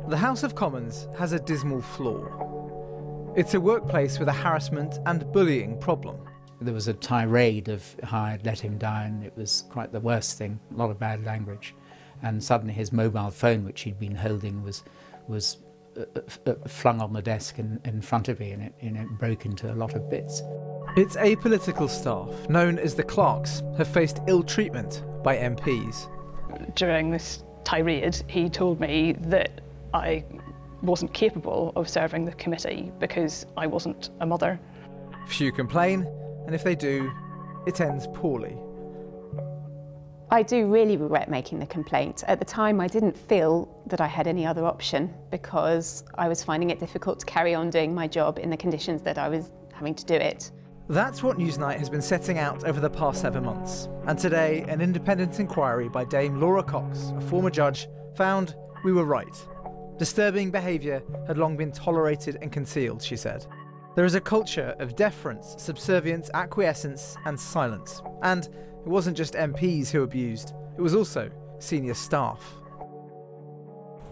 The House of Commons has a dismal flaw. It's a workplace with a harassment and bullying problem. There was a tirade of how I'd let him down. It was quite the worst thing, a lot of bad language. And suddenly his mobile phone, which he'd been holding, was flung on the desk in front of me, and it broke into a lot of bits. Its apolitical staff, known as the Clerks, have faced ill treatment by MPs. During this tirade, he told me that I wasn't capable of serving the committee because I wasn't a mother. Few complain, and if they do, it ends poorly. I do really regret making the complaint. At the time, I didn't feel that I had any other option because I was finding it difficult to carry on doing my job in the conditions that I was having to do it. That's what Newsnight has been setting out over the past 7 months. And today, an independent inquiry by Dame Laura Cox, a former judge, found we were right. Disturbing behaviour had long been tolerated and concealed, she said. There is a culture of deference, subservience, acquiescence and silence. And it wasn't just MPs who abused, it was also senior staff.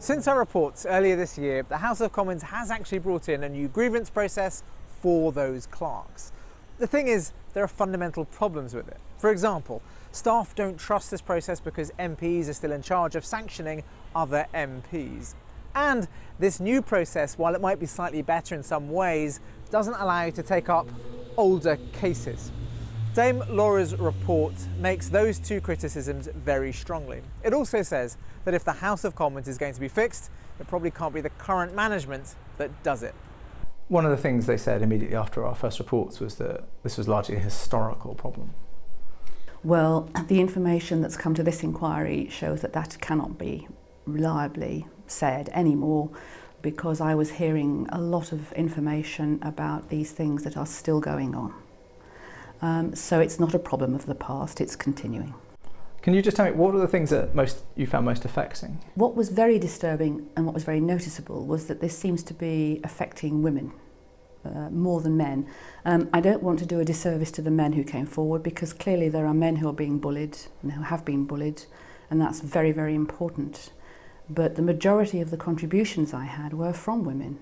Since our reports earlier this year, the House of Commons has actually brought in a new grievance process for those clerks. The thing is, there are fundamental problems with it. For example, staff don't trust this process because MPs are still in charge of sanctioning other MPs. And this new process, while it might be slightly better in some ways, doesn't allow you to take up older cases. Dame Laura's report makes those two criticisms very strongly. It also says that if the House of Commons is going to be fixed, it probably can't be the current management that does it. One of the things they said immediately after our first reports was that this was largely a historical problem. Well, the information that's come to this inquiry shows that that cannot be reliably said anymore, because I was hearing a lot of information about these things that are still going on. So it's not a problem of the past, it's continuing. Can you just tell me, what were the things that you found most affecting? What was very disturbing and what was very noticeable was that this seems to be affecting women more than men. I don't want to do a disservice to the men who came forward, because clearly there are men who are being bullied and who have been bullied, and that's very, very important. But the majority of the contributions I had were from women.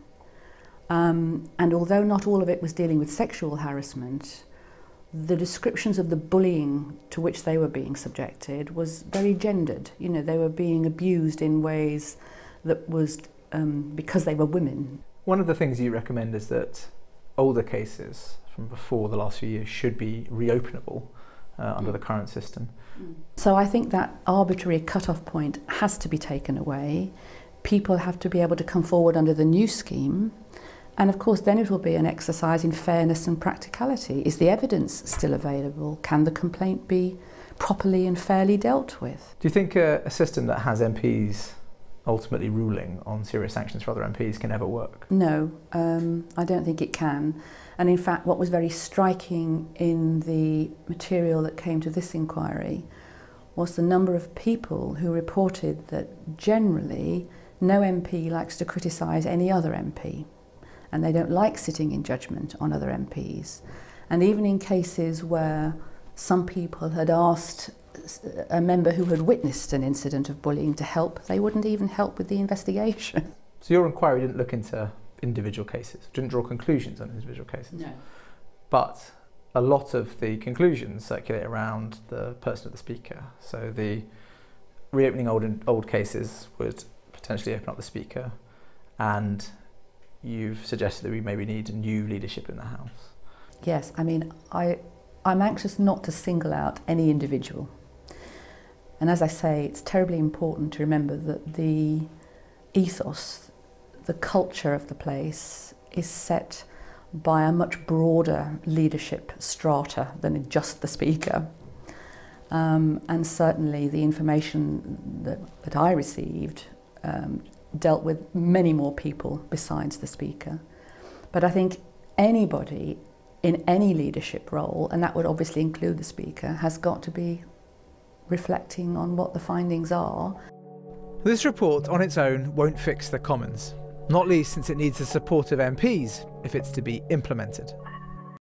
And although not all of it was dealing with sexual harassment, the descriptions of the bullying to which they were being subjected was very gendered. You know, they were being abused in ways that was because they were women. One of the things you recommend is that older cases from before the last few years should be reopenable under the current system. So I think that arbitrary cut-off point has to be taken away. People have to be able to come forward under the new scheme. And of course, then it will be an exercise in fairness and practicality. Is the evidence still available? Can the complaint be properly and fairly dealt with? Do you think a system that has MPs ultimately ruling on serious sanctions for other MPs can ever work? No, I don't think it can. And in fact, what was very striking in the material that came to this inquiry was the number of people who reported that generally no MP likes to criticise any other MP, and they don't like sitting in judgment on other MPs. And even in cases where some people had asked a member who had witnessed an incident of bullying to help, they wouldn't even help with the investigation. So your inquiry didn't look into individual cases, didn't draw conclusions on individual cases? No. But a lot of the conclusions circulate around the person of the speaker. So the reopening old cases would potentially open up the speaker, and you've suggested that we maybe need a new leadership in the House. Yes, I mean, I'm anxious not to single out any individual. And as I say, it's terribly important to remember that the ethos, the culture of the place is set by a much broader leadership strata than just the speaker. And certainly the information that I received dealt with many more people besides the speaker. But I think anybody in any leadership role, and that would obviously include the speaker, has got to be reflecting on what the findings are. This report on its own won't fix the Commons, not least since it needs the support of MPs if it's to be implemented.